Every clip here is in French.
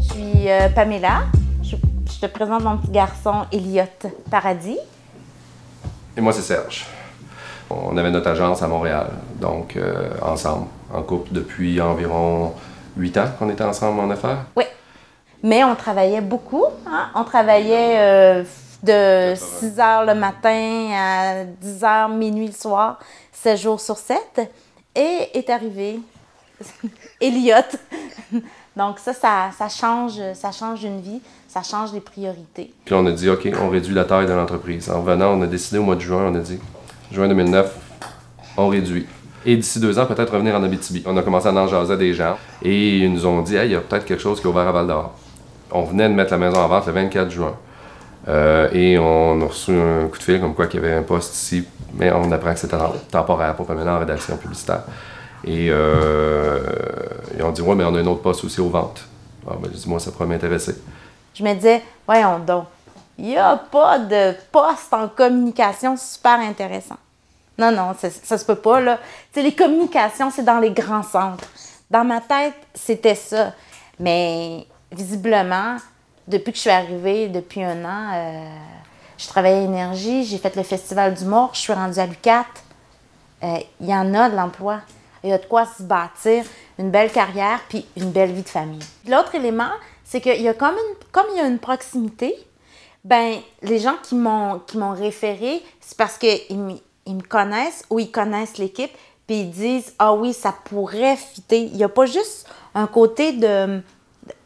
Je suis Pamela. Je te présente mon petit garçon, Elliot Paradis. Et moi, c'est Serge. On avait notre agence à Montréal, donc ensemble, en couple depuis environ 8 ans qu'on était ensemble en affaires. Oui, mais on travaillait beaucoup. Hein? On travaillait de 6 h le matin à 10 h, minuit le soir, 7 jours sur 7. Et est arrivé Elliot. Donc ça change une vie, ça change les priorités. Puis on a dit, OK, on réduit la taille de l'entreprise. En revenant, on a décidé au mois de juin, on a dit, juin 2009, on réduit. Et d'ici 2 ans, peut-être revenir en Abitibi. On a commencé à en jaser à des gens et ils nous ont dit, hey, il y a peut-être quelque chose qui est ouvert à Val-d'Or. On venait de mettre la maison en vente le 24 juin. Et on a reçu un coup de fil comme quoi qu'il y avait un poste ici, mais on apprend que c'était temporaire pour Pamela en rédaction publicitaire. Et ils ont dit, ouais, mais on a un autre poste aussi aux ventes. Ah, ben, j'ai dit, moi, ça pourrait m'intéresser. Je me disais, voyons donc, il n'y a pas de poste en communication super intéressant. Non, non, ça se peut pas, là. Tu sais, les communications, c'est dans les grands centres. Dans ma tête, c'était ça. Mais visiblement, depuis que je suis arrivée, depuis 1 an, je travaillais à Énergie, j'ai fait le Festival d'humour, je suis rendue à l'UQAT. Il y en a de l'emploi. Il y a de quoi se bâtir une belle carrière puis une belle vie de famille. L'autre élément, c'est qu'il y a comme il y a une proximité, ben les gens qui m'ont référé, c'est parce qu'ils me connaissent ou ils connaissent l'équipe, puis ils disent « Ah oui, ça pourrait fitter ». Il n'y a pas juste un côté de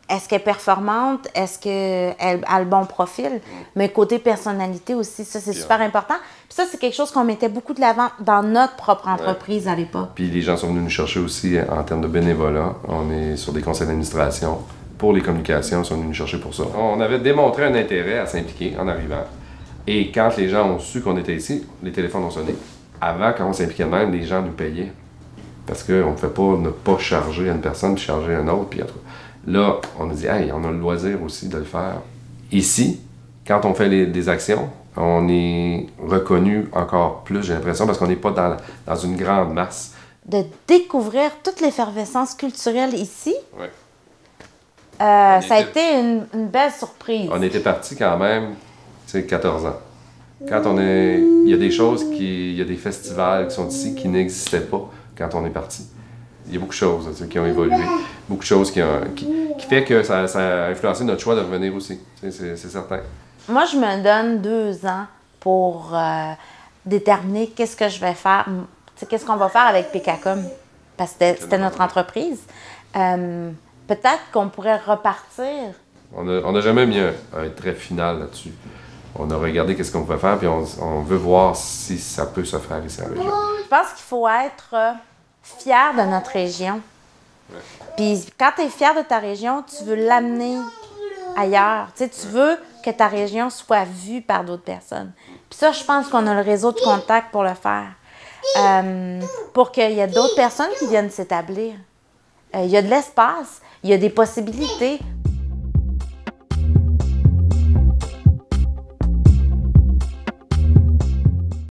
est-ce qu'elle est performante, est-ce qu'elle a le bon profil, mais côté personnalité aussi, ça c'est super important. Puis ça, c'est quelque chose qu'on mettait beaucoup de l'avant dans notre propre entreprise à l'époque. Puis les gens sont venus nous chercher aussi en termes de bénévolat. On est sur des conseils d'administration. Pour les communications, ils sont venus nous chercher pour ça. On avait démontré un intérêt à s'impliquer en arrivant. Et quand les gens ont su qu'on était ici, les téléphones ont sonné. Avant, quand on s'impliquait de même, les gens nous payaient. Parce qu'on ne pouvait pas ne pas charger une personne puis charger une autre. Puis là, on a dit, hey, on a le loisir aussi de le faire. Ici, quand on fait des actions, on est reconnu encore plus, j'ai l'impression, parce qu'on n'est pas dans une grande masse. De découvrir toute l'effervescence culturelle ici, ça a été une belle surprise. On était partis quand même, tu sais, 14 ans. Quand il y a des choses, il y a des festivals qui sont ici qui n'existaient pas quand on est parti. Il y a beaucoup de choses qui ont évolué, beaucoup de choses qui fait que ça a influencé notre choix de revenir aussi, c'est certain. Moi, je me donne 2 ans pour déterminer qu'est-ce que je vais faire, qu'est-ce qu'on va faire avec PKcom, parce que c'était notre entreprise. Peut-être qu'on pourrait repartir. On n'a jamais mis un trait final là-dessus. On a regardé qu'est-ce qu'on pouvait faire, puis on veut voir si ça peut se faire ici à la région. Je pense qu'il faut être fier de notre région. Puis quand tu es fier de ta région, tu veux l'amener ailleurs. Tu sais, tu veux que ta région soit vue par d'autres personnes. Puis ça, je pense qu'on a le réseau de contacts pour le faire. Pour qu'il y ait d'autres personnes qui viennent s'établir. Il y a de l'espace, il y a des possibilités.